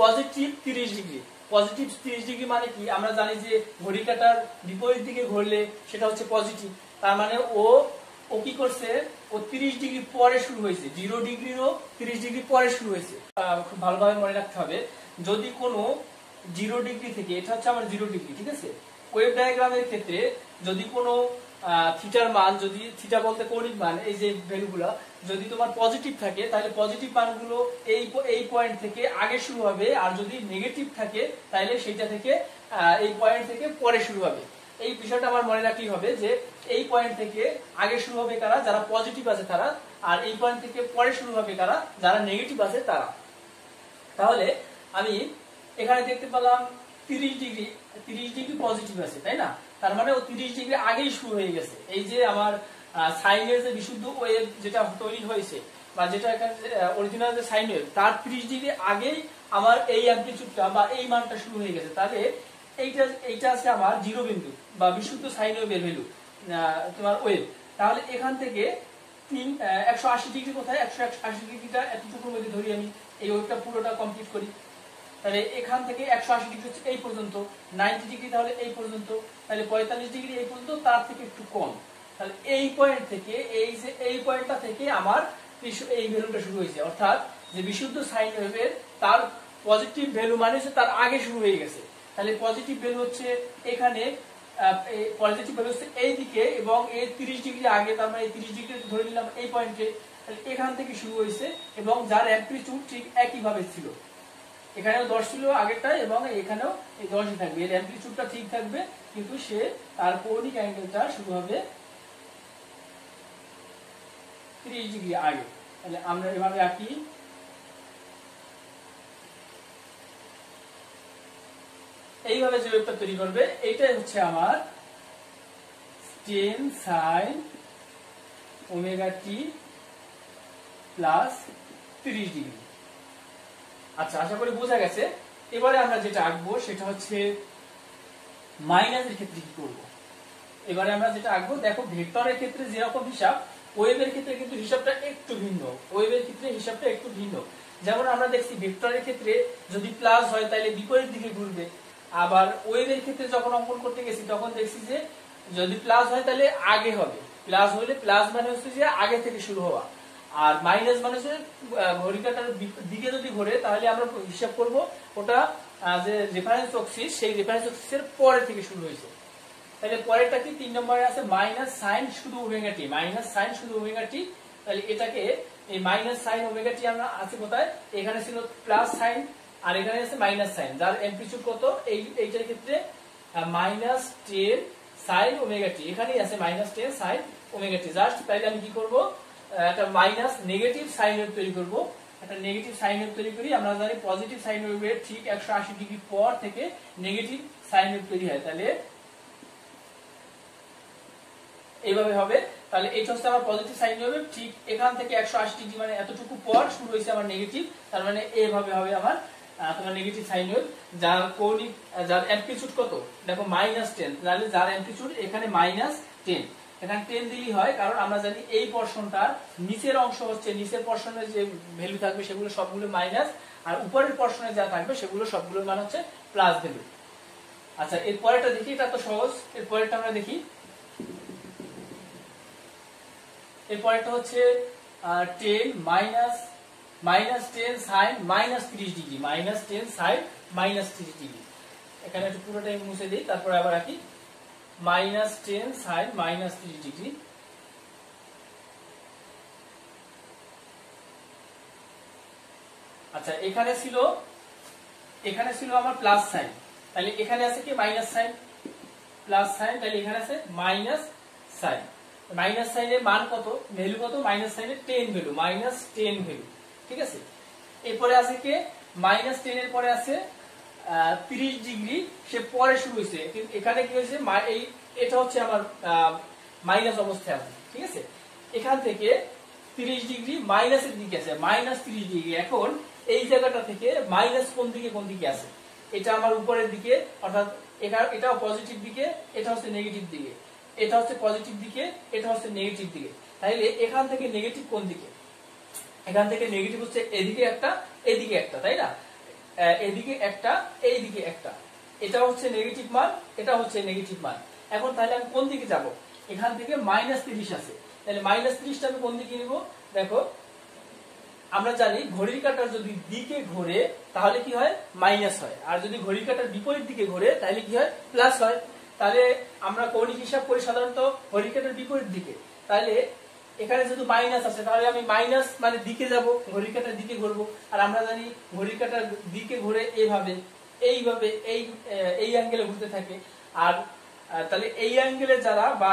[SPEAKER 1] পজিটিভ 30 ডিগ্রি। পজিটিভ 30 ডিগ্রি মানে কি? আমরা জানি যে ঘড়ি কাঁটার বিপরীত দিকে ঘুরলে সেটা হচ্ছে পজিটিভ, তার মানে ও কি করছে? ও 30 ডিগ্রি পরে শুরু হয়েছে, 0 ডিগ্রিরও 30 ডিগ্রি পরে শুরু হয়েছে। খুব ভালোভাবে মনে রাখতে হবে, যদি কোনো 0 ডিগ্রি থেকে, এটা হচ্ছে আমার 0 ডিগ্রি, ঠিক আছে? ওয়েভ ডায়াগ্রামের ক্ষেত্রে যদি কোনো থিটার মান, যদি থিটা বলতে কৌণিক মান, এই যে ভ্যালুগুলো যদি তোমার পজিটিভ থাকে, তাহলে পজিটিভ মানগুলো এই পয়েন্ট থেকে আগে শুরু হবে, আর যদি নেগেটিভ থাকে তাহলে সেটা থেকে এই পয়েন্ট থেকে পরে শুরু হবে। এই বিষয়টা আমার মনে রাখলেই হবে যে এই পয়েন্ট থেকে আগে শুরু হবে কারা? যারা পজিটিভ আছে তারা, আর এই পয়েন্ট থেকে পরে শুরু হবে কারা? যারা নেগেটিভ আছে তারা। তাহলে আমি এখানে দেখতে পেলাম 30 ডিগ্রি পজিটিভ আছে, তাই না? তার মানে ও 30 ডিগ্রি আগেই শুরু হয়ে গেছে। এই যে আমার সাইনের যে বিশুদ্ধ ওয়েভ যেটা তৈরি হয়েছে, বা যেটা এখানে অরিজিনাল যে সাইন ওয়েভ, তার 30 ডিগ্রি আগেই আমার এই অ্যামপ্লিটিউডটা বা এই মানটা শুরু হয়ে গেছে। তাহলে এইটা আছে আমার 0 বিন্দু বা বিশুদ্ধ সাইন ওয়েভের ভ্যালু, তোমার ওয়েভ। তাহলে এখান থেকে 180 ডিগ্রি কোথায়? 180 ডিগ্রিটা এতটুকুর মধ্যে ধরি আমি, এই ওয়েভটা পুরোটা কমপ্লিট করি। তাহলে এখান থেকে 180 ডিগ্রি হচ্ছে এই পর্যন্ত, 90 ডিগ্রি তাহলে এই পর্যন্ত, তাহলে 45 ডিগ্রি এই পর্যন্ত, তার থেকে একটু কম। তাহলে এই পয়েন্ট থেকে, এই পয়েন্টটা থেকে আমার এই ভ্যালুটা শুরু হয়েছে, অর্থাৎ যে বিশুদ্ধ সাইন ওয়েভের তার পজিটিভ ভ্যালু মানে হচ্ছে তার আগে শুরু হয়ে গেছে। তাহলে পজিটিভ ভ্যালু হচ্ছে এখানে, পজিটিভ ভ্যালু হচ্ছে এই দিকে, এবং এই 30 ডিগ্রি আগে, তার মানে এই 30 ডিগ্রি ধরে নিলাম এই পয়েন্টে, তাহলে এখান থেকে শুরু হয়েছে, এবং যার অ্যামপ্লিটিউড ঠিক একইভাবে ছিল, এখানেও 10 ছিল আগেরটা, এবং এখানেও এই 10ই থাকবে, এর অ্যামপ্লিটিউডটা ঠিক থাকবে, কিন্তু সে তার কৌণিক অ্যাঙ্গেলটা শুরু হবে 30 ডিগ্রি আগে। তাহলে আমরা এভাবে আঁকি, এইভাবে যে ওয়েভটা তৈরি করবে, এইটাই হচ্ছে আমার 10 sin omega t plus 30 degree. আচ্ছা, আশা করি বোঝা গেছে। এবারে আমরা যেটা আঁকবো সেটা হচ্ছে মাইনাসের ক্ষেত্রে কি করব। এবারে আমরা যেটা আঁকবো, দেখো ভেক্টরের ক্ষেত্রে যেরকম হিসাব, ওয়েভের ক্ষেত্রে কিন্তু হিসাবটা একটু ভিন্ন। ওয়েভের ক্ষেত্রে হিসাবটা একটু ভিন্ন। যেমন আমরা দেখছি ভেক্টরের ক্ষেত্রে যদি প্লাস হয় তাহলে বিপরীত দিকে ঘুরবে, আবার ওয়েভের ক্ষেত্রে যখন অঙ্কন করতে গেছি তখন দেখছি যে যদি প্লাস হয় তাহলে আগে হবে, প্লাস হলে প্লাস মানে হচ্ছে যে আগে থেকে শুরু হওয়া, আর মাইনাস মানে হচ্ছে ঘড়ি কাঁটার দিকে যদি ঘোরে তাহলে আমরা হিসাব করব ওটা যে রেফারেন্স অক্সিস, সেই রেফারেন্স অক্সিসের পরে থেকে শুরু হয়েছে। তাহলে পরেরটা কি? 3 নম্বরে আছে মাইনাস সাইন শুধু ওমেগা টি, মাইনাস সাইন শুধু ওমেগা টি। তাহলে এটাকে এই মাইনাস সাইন ওমেগা টি আমরা আছে কোথায়? এখানে ছিল প্লাস সাইন, আর এখানে আছে মাইনাস সাইন, যার অ্যামপ্লিটিউড কত? এইটার ক্ষেত্রে মাইনাস 10 সাইন ওমেগা টি, এখানেই আছে minus 10 sine omega t. Just তাইলে আমি কি করব? একটা মাইনাস নেগেটিভ সাইন ওয়েভ তৈরি করব, একটা নেগেটিভ সাইন ওয়েভ তৈরি করি। আমরা জানি পজিটিভ সাইন ওয়েভের ঠিক 180 ডিগ্রি পর থেকে নেগেটিভ সাইন ওয়েভ তৈরি হয়, তাহলে এইভাবে হবে। তাহলে এটা হচ্ছে আমার পজিটিভ সাইন ওয়েভ, ঠিক এখান থেকে 180 ডিগ্রি মানে এতটুকু পর শুরু হয়েছে আমার নেগেটিভ, তার মানে এইভাবে হবে আমার তোমার নেগেটিভ সাইন ওয়েভ, যার কৌণিক, যার অ্যামপ্লিটিউড কত? দেখো -10, তাহলে যার অ্যামপ্লিটিউড এখানে -10, এখানে 10 দিলেই হয়, কারণ আমরা জানি এই পোরশনটার নিচের অংশ হচ্ছে, নিচের পোরশনে যে ভ্যালু থাকবে সেগুলো সবগুলো মাইনাস, আর উপরের পোরশনে যা থাকবে সেগুলো সবগুলোর মান হচ্ছে প্লাস ভ্যালু। আচ্ছা, এর পরেরটা দেখি, এটা তো সহজ। এর পরেরটা আমরা দেখি, এর পরেরটা হচ্ছে 10 -10 sin -30 ডিগ্রি, -10 sin -30 ডিগ্রি। এখানে একটু পুরোটাই মুছে দিই, তারপরে আবার আঁকি। -10 sin -30 ডিগ্রি। আচ্ছা, এখানে ছিল আমার প্লাস সাইন, তাহলে এখানে আছে কি মাইনাস সাইন, প্লাস সাইন, তাহলে এখানে আছে মাইনাস সাইন। মাইনাস সাইনের মান কত, ভ্যালু কত, মাইনাস সাইনের 10 ভ্যালু, -10 ভ্যালু, ঠিক আছে। এরপরে আছে কি -10 এর পরে আছে 30 ডিগ্রি, সে পরে শুরু হয়েছে, কিন্তু এখানে কি হয়েছে, এটা হচ্ছে আমার মাইনাস অবস্থায় আছে, ঠিক আছে। এখান থেকে 30 ডিগ্রি মাইনাসের দিকে আছে, -30 ডিগ্রি। এখন এই জায়গাটা থেকে মাইনাস কোন দিকে আছে, এটা আমার উপরের দিকে, অর্থাৎ এটাও পজিটিভ দিকে, এটা হচ্ছে নেগেটিভ দিকে, এটা হচ্ছে পজিটিভ দিকে, এটা হচ্ছে নেগেটিভ দিকে। তাইলে এখান থেকে নেগেটিভ কোন দিকে, এখান থেকে নেগেটিভ হচ্ছে এদিকে একটা, এদিকে একটা, তাই না, এদিকে একটা, এইদিকে একটা, এটা হচ্ছে নেগেটিভ মান, এটা হচ্ছে নেগেটিভ মান। এখন তাহলে আমি কোন দিকে যাব, এখান থেকে -30 আছে, তাহলে -30টা আমি কোন দিকে নিব, দেখো আমরা জানি ঘড়ির কাঁটার যদি দিকে ঘোরে তাহলে কি হয়, মাইনাস হয়, আর যদি ঘড়ির কাঁটার বিপরীত দিকে ঘোরে তাহলে কি হয়, প্লাস হয়। তাহলে আমরা কৌণিক হিসাব করি সাধারণত ঘড়ির কাঁটার বিপরীত দিকে, তাহলে এখানে যেহেতু মাইনাস আছে তাহলে আমি মাইনাস মানে দিকে যাব, ঘড়ির কাঁটার দিকে ঘুরবো। আর আমরা জানি ঘড়ির কাঁটার দিকে ঘুরে এইভাবে, এইভাবে এই অ্যাঙ্গেলে ঘুরতে থাকে। আর তাহলে এই অ্যাঙ্গেলে যারা বা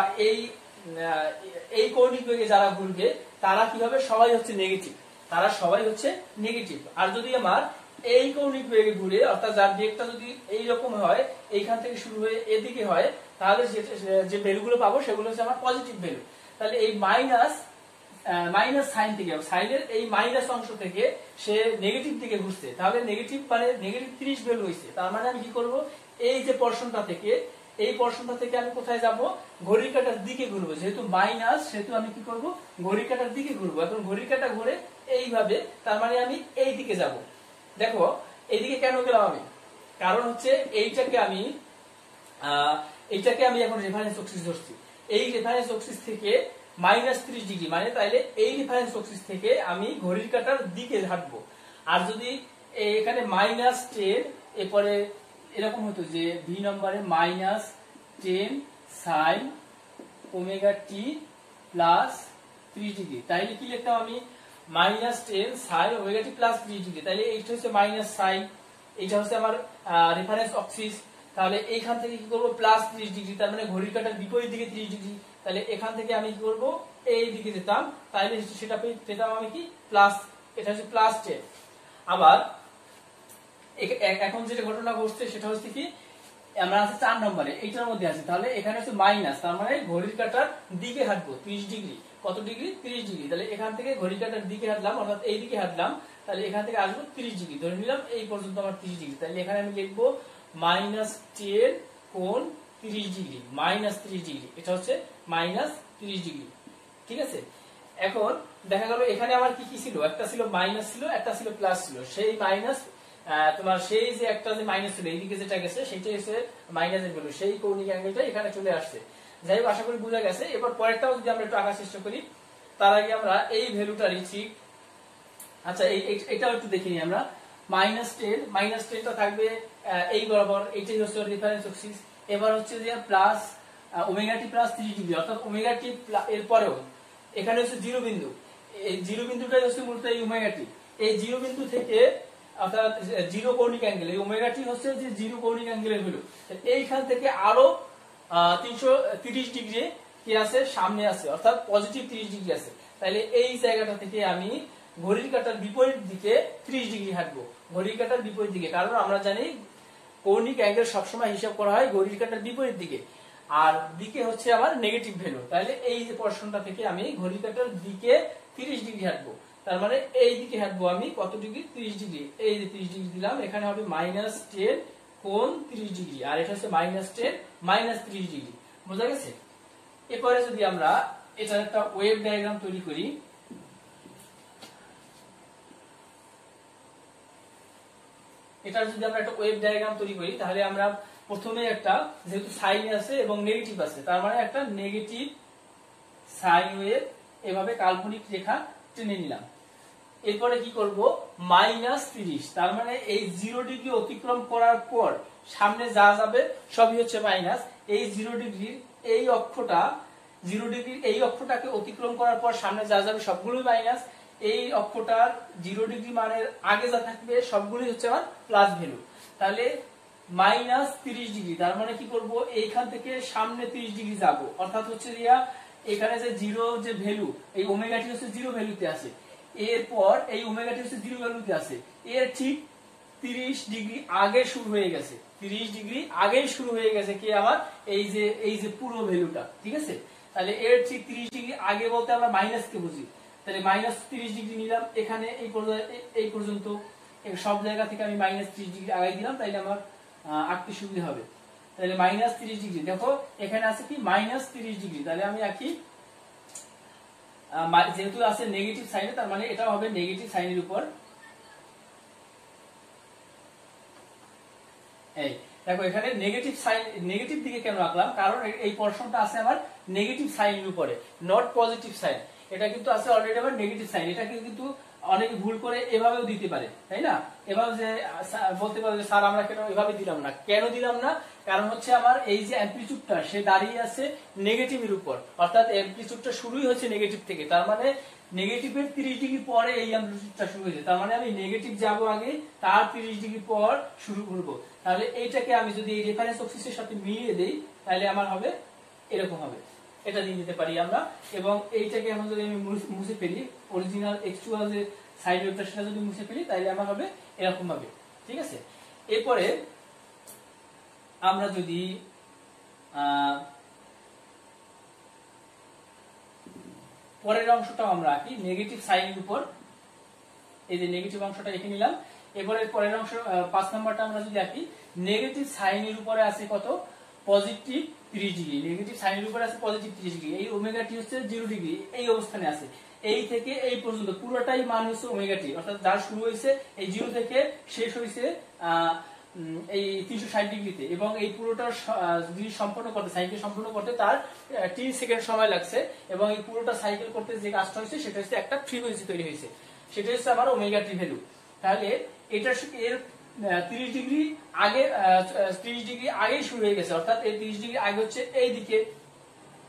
[SPEAKER 1] এই কৌণিক বেগে যারা ঘুরবে তারা কি হবে, সবাই হচ্ছে নেগেটিভ, তারা সবাই হচ্ছে নেগেটিভ। আর যদি আমার এই কৌণিক বেগে ঘুরে, অর্থাৎ যার দিকটা যদি এইরকম হয়, এইখান থেকে শুরু হয়ে এদিকে হয়, তাহলে যে ভ্যালুগুলো পাবো সেগুলো হচ্ছে আমার পজিটিভ ভ্যালু। তাহলে এই মাইনাস সাইন থেকে, সাইনের এই মাইনাস অংশ থেকে সে নেগেটিভ দিকে ঘুরছে, তাহলে নেগেটিভ মানে নেগেটিভ 30 ভ্যালু হয়েছে। তার মানে আমি কি করব, এই যে পোরশনটা থেকে, এই পোরশনটা থেকে আমি কোথায় যাব, ঘড়ির কাঁটার দিকে ঘুরবো, যেহেতু মাইনাস সেহেতু আমি কি করব, ঘড়ির কাঁটার দিকে ঘুরবো। এখন ঘড়ির কাঁটা ঘুরে এইভাবে, তার মানে আমি এই দিকে যাব। দেখো এইদিকে কেন গেলাম আমি, কারণ হচ্ছে এইটাকে আমি এখন রেফারেন্স এক্সিস ধরছি। এই রেফারেন্স এক্সিস থেকে -30 ডিগ্রি, মানে তাইলে এই রেফারেন্স এক্সিস থেকে আমি ঘড়ির কাঁটার দিকে হাঁটবো। আর যদি এখানে -10 এরপরে এরকম হতো যে বি নম্বরে -10 sin ωt প্লাস 30 ডিগ্রি, তাইলে কি লিখতাম আমি, -10 sin ωt প্লাস 30 ডিগ্রি। তাইলে এইটা হচ্ছে মাইনাস সাইন, এইটা হচ্ছে আমার রেফারেন্স অক্সিস। তাহলে এইখান থেকে কি করব, প্লাস 30 ডিগ্রি, তার মানে ঘড়ির কাঁটার বিপরীত দিকে 30 ডিগ্রি। তাহলে এখান থেকে আমি কি করব, এই দিকে যেতাম, তাইলে সেটা পেতাম আমি কি, প্লাস, এটা হচ্ছে +10। আবার এখন যেটা ঘটনা ঘটছে সেটা হচ্ছে কি, আমরা আছে 4 নম্বরে, এইটার মধ্যে আছে, তাহলে এখানে হচ্ছে মাইনাস, তার মানে ঘড়ির কাঁটার দিকে হাঁটবো 30 ডিগ্রি, কত ডিগ্রি, 30 ডিগ্রি। তাহলে এখান থেকে ঘড়ির কাঁটার দিকে হাঁটলাম, অর্থাৎ এই দিকে হাঁটলাম, তাহলে এখান থেকে আসবো 30 ডিগ্রি, ধরে নিলাম এই পর্যন্ত আমার 30 ডিগ্রি। তাহলে এখানে আমি লিখবো -10 কোণ 30 ডিগ্রি, -30 ডিগ্রি, এটা হচ্ছে -30 ডিগ্রি, ঠিক আছে। এখন দেখা গেল এখানে আমার কি কি ছিল, একটা ছিল মাইনাস ছিল, একটা ছিল প্লাস ছিল। সেই মাইনাস তোমার সেই যে একটা যে মাইনাস ছিল এইদিকে যেটা গেছে সেটাই হচ্ছে মাইনাসের ভ্যালু, সেই কৌণিক অ্যাঙ্গেলটা এখানে চলে আসছে। যাই হোক, আশা করি বোঝা গেছে। এবার পরেরটাও যদি আমরা একটু আঁকার চেষ্টা করি, তার আগে আমরা এই ভ্যালুটা লিখি। আচ্ছা, এটাও একটু দেখে নিই আমরা। -10টা থাকবে এই বরাবর, এইটাই হচ্ছে রেফারেন্স এক্সিস। এবার হচ্ছে যে প্লাস ωt প্লাস 30 ডিগ্রি, অর্থাৎ ωt এর পরেও এখানে হচ্ছে জিরো বিন্দু, এই জিরো বিন্দুটাই হচ্ছে মূলত এই ωt। এই জিরো বিন্দু থেকে, অর্থাৎ জিরো কৌণিক অ্যাঙ্গেল, এই ωt হচ্ছে যে জিরো কৌণিক অ্যাঙ্গেলের ভ্যালু। এইখান থেকে আরো 330 ডিগ্রি কি আছে, সামনে আছে, অর্থাৎ পজিটিভ 30 ডিগ্রি আছে। তাহলে এই জায়গাটা থেকে আমি ঘড়ির কাঁটার বিপরীত দিকে 30 ডিগ্রি হাঁটবো, ঘড়ির কাঁটার বিপরীত দিকে, কারণ আমরা জানি কৌণিক অ্যাঙ্গেল সবসময় হিসাব করা হয় ঘড়ির কাঁটার বিপরীত দিকে, আর দিকে হচ্ছে আমার নেগেটিভ ভ্যালু। তাহলে এই যে পোরশনটা থেকে আমি ঘড়ির কাঁটার দিকে 30 ডিগ্রি হাঁটবো, তার মানে এই দিকে হাঁটবো আমি কত ডিগ্রি, 30 ডিগ্রি। এই যে 30 ডিগ্রি দিলাম, এখানে হবে -10 কোণ 30 ডিগ্রি, আর এটা হচ্ছে -10 -30 ডিগ্রি। বোঝা গেছে? এরপরে যদি আমরা এটার একটা ওয়েভ ডায়াগ্রাম তৈরি করি, এটা যদি আমরা একটা ওয়েভ ডায়াগ্রাম তৈরি করি, তাহলে আমরা প্রথমে একটা, যেহেতু সাইন আছে এবং নেগেটিভ আছে, তার মানে একটা নেগেটিভ সাইন ওয়েভ এভাবে কাল্পনিক রেখা টেনে নিলাম। এরপরে কি করব, -30, তার মানে এই 0 ডিগ্রি অতিক্রম করার পর সামনে যা যাবে সবই হচ্ছে মাইনাস। এই 0 ডিগ্রির এই অক্ষটা 0 ডিগ্রির এই অক্ষটাকে অতিক্রম করার পর সামনে যা যাবে সবগুলোই মাইনাস। এই অক্ষটার 0 ডিগ্রি মানের আগে যা থাকবে সবগুলোই হচ্ছে আমার প্লাস ভ্যালু। তাহলে মাইনাস 30 ডিগ্রি, তার মানে কি করব, এইখান থেকে সামনে 30 ডিগ্রি যাব, অর্থাৎ হচ্ছে এখানে যে 0 যে ভ্যালু, এই ওমেগাটি হচ্ছে 0 ভ্যালুতে আছে, এরপর এই ওমেগাটি হচ্ছে 0 ভ্যালুতে আছে, এর ঠিক 30 ডিগ্রি আগে শুরু হয়ে গেছে, 30 ডিগ্রি আগেই শুরু হয়ে গেছে কি আমার এই যে পুরো ভ্যালুটা, ঠিক আছে। তাহলে এর ঠিক 30 ডিগ্রি আগে বলতে আমরা মাইনাস কে বুঝি, তাহলে মাইনাস 30 ডিগ্রি নিলাম এখানে এই পর্যন্ত সব জায়গা থেকে আমি মাইনাস 30 ডিগ্রি আগাই দিলাম, তাইলে আমার আঁকতে সুবিধা হবে। তাহলে মাইনাস 30 ডিগ্রি, দেখো এখানে আছে কি মাইনাস 30 ডিগ্রি, তাহলে আমি আঁকি, যেহেতু আছে নেগেটিভ সাইনে তার মানে এটা হবে নেগেটিভ সাইনের উপর। এই দেখো এখানে নেগেটিভ সাইন, নেগেটিভ দিকে কেন আঁকলাম, কারণ এই পোরশনটা আছে আমার নেগেটিভ সাইনের উপরে, নট পজিটিভ সাইন। এটা কিন্তু আছে অলরেডি আমার নেগেটিভ সাইন, এটা কিন্তু অনেকে ভুল করে এভাবেও দিতে পারে, তাই না। এভাবে যে বলতে পারে যে স্যার আমরা কেন এভাবে দিলাম না, কেন দিলাম না, কারণ হচ্ছে আমার এই যে অ্যামপ্লিটিউডটা সে দাঁড়িয়ে আছে নেগেটিভের উপর, অর্থাৎ অ্যামপ্লিটিউডটা শুরুই হচ্ছে নেগেটিভ থেকে, তার মানে নেগেটিভের 30 ডিগ্রি পরে এই অ্যামপ্লিটিউডটা শুরু হয়েছে, তার মানে আমি নেগেটিভ যাব আগে, তার 30 ডিগ্রি পর শুরু করব। তাহলে এইটাকে আমি যদি এই রেফারেন্স অক্সিসের সাথে মিলিয়ে দেই তাহলে আমার হবে এরকম হবে, এটা দিয়ে দিতে পারি আমরা। এবং এইটাকে এখন যদি আমি মুছে ফেলি, অরিজিনাল এক্সচুয়াল যে সাইড ওয়েভটা সেটা যদি মুছে ফেলি তাহলে আমার হবে এরকম ভাবে, ঠিক আছে। এরপরে আমরা যদি পরের অংশটাও আমরা আঁকি নেগেটিভ সাইনের উপর, এই যে নেগেটিভ অংশটা এঁকে নিলাম। এরপরে পরের অংশ 5 নাম্বারটা আমরা যদি আঁকি, নেগেটিভ সাইনের উপরে আছে কত, পজিটিভ 30 ডিগ্রি, নেগেটিভ সাইনের উপরে আছে পজিটিভ 30 ডিগ্রি, এই ওমেগাটি হচ্ছে 0 ডিগ্রি এই অবস্থানে আছে, এই থেকে এই পর্যন্ত পুরোটাই মান হচ্ছে ওমেগাটি, অর্থাৎ যার শুরু হয়েছে এই 0 থেকে শেষ হয়েছে এই 360 ডিগ্রিতে, এবং এই পুরোটা যদি সম্পূর্ণ করতে, সাইকেল সম্পূর্ণ করতে তার 3 সেকেন্ড সময় লাগছে, এবং এই পুরোটা সাইকেল করতে যে কাজটা হয়েছে সেটা হচ্ছে একটা ফ্রিকোয়েন্সি তৈরি হয়েছে, সেটা হচ্ছে আমার ওমেগা টি ভ্যালু। তাহলে এটা এর 30 ডিগ্রি আগে 30 ডিগ্রি আগেই শুরু হয়ে গেছে, অর্থাৎ এই 30 ডিগ্রি আগে হচ্ছে এই দিকে,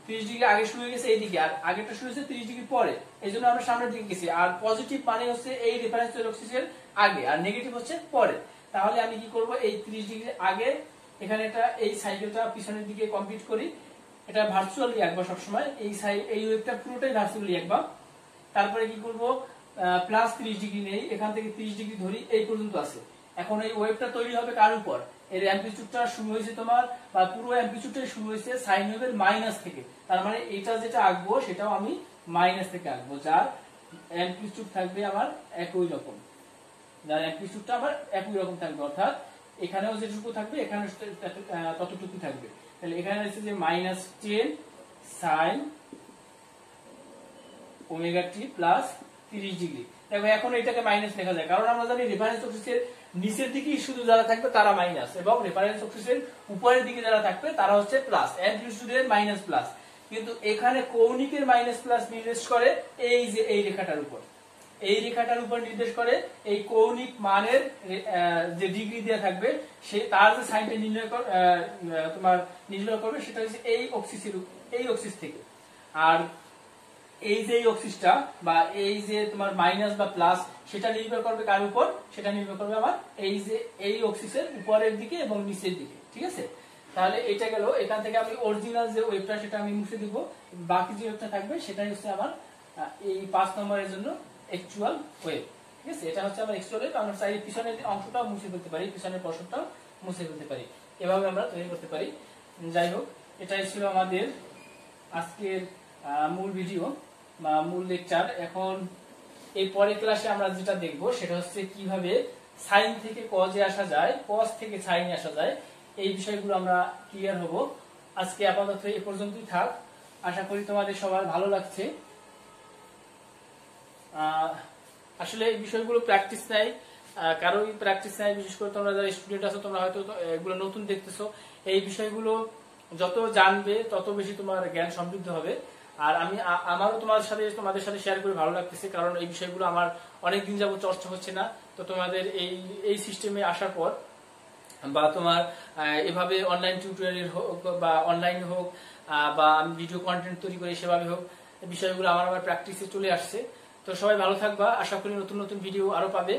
[SPEAKER 1] 30 ডিগ্রি আগে শুরু হয়ে গেছে এই দিকে, আর আগেরটা শুরু হয়েছে 30 ডিগ্রি পরে, এইজন্য আমরা সামনের দিকে গেছি। আর পজিটিভ মানে হচ্ছে এই রেফারেন্স অক্সিসের আগে, আর নেগেটিভ হচ্ছে পরে। তাহলে আমি কি করব, এই 30 ডিগ্রি আগে এখানে এটা এই সাইকেলটা পিছনের দিকে কমপ্লিট করি, এটা ভার্চুয়ালি আঁকবা সবসময়, এই ওয়েভটা পুরোটাই ভার্চুয়ালি আঁকবা। তারপরে কি করব, প্লাস 30 ডিগ্রি নেই, এখান থেকে 30 ডিগ্রি ধরি, এই পর্যন্ত আছে। এখন এই ওয়েভটা তৈরি হবে কার উপর, এর অ্যামপ্লিটিউডটা শুরু হয়েছে তোমার, বা পুরো অ্যামপ্লিটিউডটা শুরু হয়েছে সাইন ওয়েভের মাইনাস থেকে, তার মানে এটা যেটা আঁকবো সেটাও আমি মাইনাস থেকে আঁকবো, যার অ্যামপ্লিটিউড থাকবে আমার একই রকম, যার অ্যামপ্লিটিউডটা আমার একই রকম থাকবে, অর্থাৎ এখানেও যেটুকু থাকবে এখানে ততটুকু থাকবে। তাহলে এখানে আছে যে -10 sine omega t plus 30 degree. দেখো এখন এটাকে মাইনাস লেখা যায়, কারণ আমরা জানি রেফারেন্স অক্সিসের নিচের দিকেই শুধু যারা থাকবে তারা মাইনাস, এবং রেফারেন্স অক্সিসের উপরের দিকে যারা থাকবে তারা হচ্ছে প্লাস, অ্যামপ্লিটিউডের মাইনাস প্লাস। কিন্তু এখানে কৌণিকের মাইনাস প্লাস নির্দেশ করে এই যে এই রেখাটার উপর, এই রেখাটার উপর নির্দেশ করে এই কৌণিক মানের যে ডিগ্রি দেওয়া থাকবে সে তার যে সাইনটা নির্ণয় করবে সেটা হচ্ছে এই অক্সিস থেকে। আর এই যে এই অক্সিসটা বা এই যে তোমার মাইনাস বা প্লাস সেটা নির্ভর করবে কার উপর, সেটা নির্ভর করবে আমার এই যে এই অক্সিসের উপরের দিকে এবং নিচের দিকে, ঠিক আছে। তাহলে এটা গেল, এখান থেকে আমি অরিজিনাল যে ওয়েভটা সেটা আমি মুছে দিব, বাকি যে ওয়েভটা থাকবে সেটাই হচ্ছে আমার এই 5 নম্বরের জন্য অ্যাকচুয়াল ওয়েভ, ঠিক আছে। এটা হচ্ছে আমার অ্যাকচুয়াল ওয়েভ, আমরা চাই পিছনের অংশটাও মুছে ফেলতে পারি, পিছনের পোরশনটাও মুছে ফেলতে পারি, এভাবে আমরা তৈরি করতে পারি। যাই হোক, এটাই ছিল আমাদের আজকের মূল ভিডিও বা মূল লেকচার। এখন এই পরের ক্লাসে আমরা যেটা দেখব সেটা হচ্ছে কিভাবে সাইন থেকে কজে আসা যায়, কজ থেকে সাইনে আসা যায়, এই বিষয়গুলো আমরা ক্লিয়ার হব। আজকে আপাতত এই পর্যন্তই থাক, আশা করি তোমাদের সবার ভালো লাগছে। আসলে এই বিষয়গুলো প্র্যাকটিস নাই, কারোই প্র্যাকটিস নাই, বিশেষ করে তোমরা যারা স্টুডেন্ট আছো তোমরা হয়তো এগুলো নতুন দেখতেছো, এই বিষয়গুলো যত জানবে তত বেশি তোমার জ্ঞান সমৃদ্ধ হবে। আর আমারও তোমাদের সাথে শেয়ার করে ভালো লাগতেছে, কারণ এই বিষয়গুলো আমার অনেক দিন যাবত চর্চা হচ্ছে না। তো তোমাদের এই সিস্টেমে আসার পর বা তোমার এভাবে অনলাইন টিউটোরিয়াল হোক বা অনলাইন হোক বা আমি ভিডিও কন্টেন্ট তৈরি করি সেভাবে হোক, বিষয়গুলো আমার প্র্যাকটিসে চলে আসছে। তো সবাই ভালো থাকবা, আশা করি নতুন নতুন ভিডিও আরো পাবে।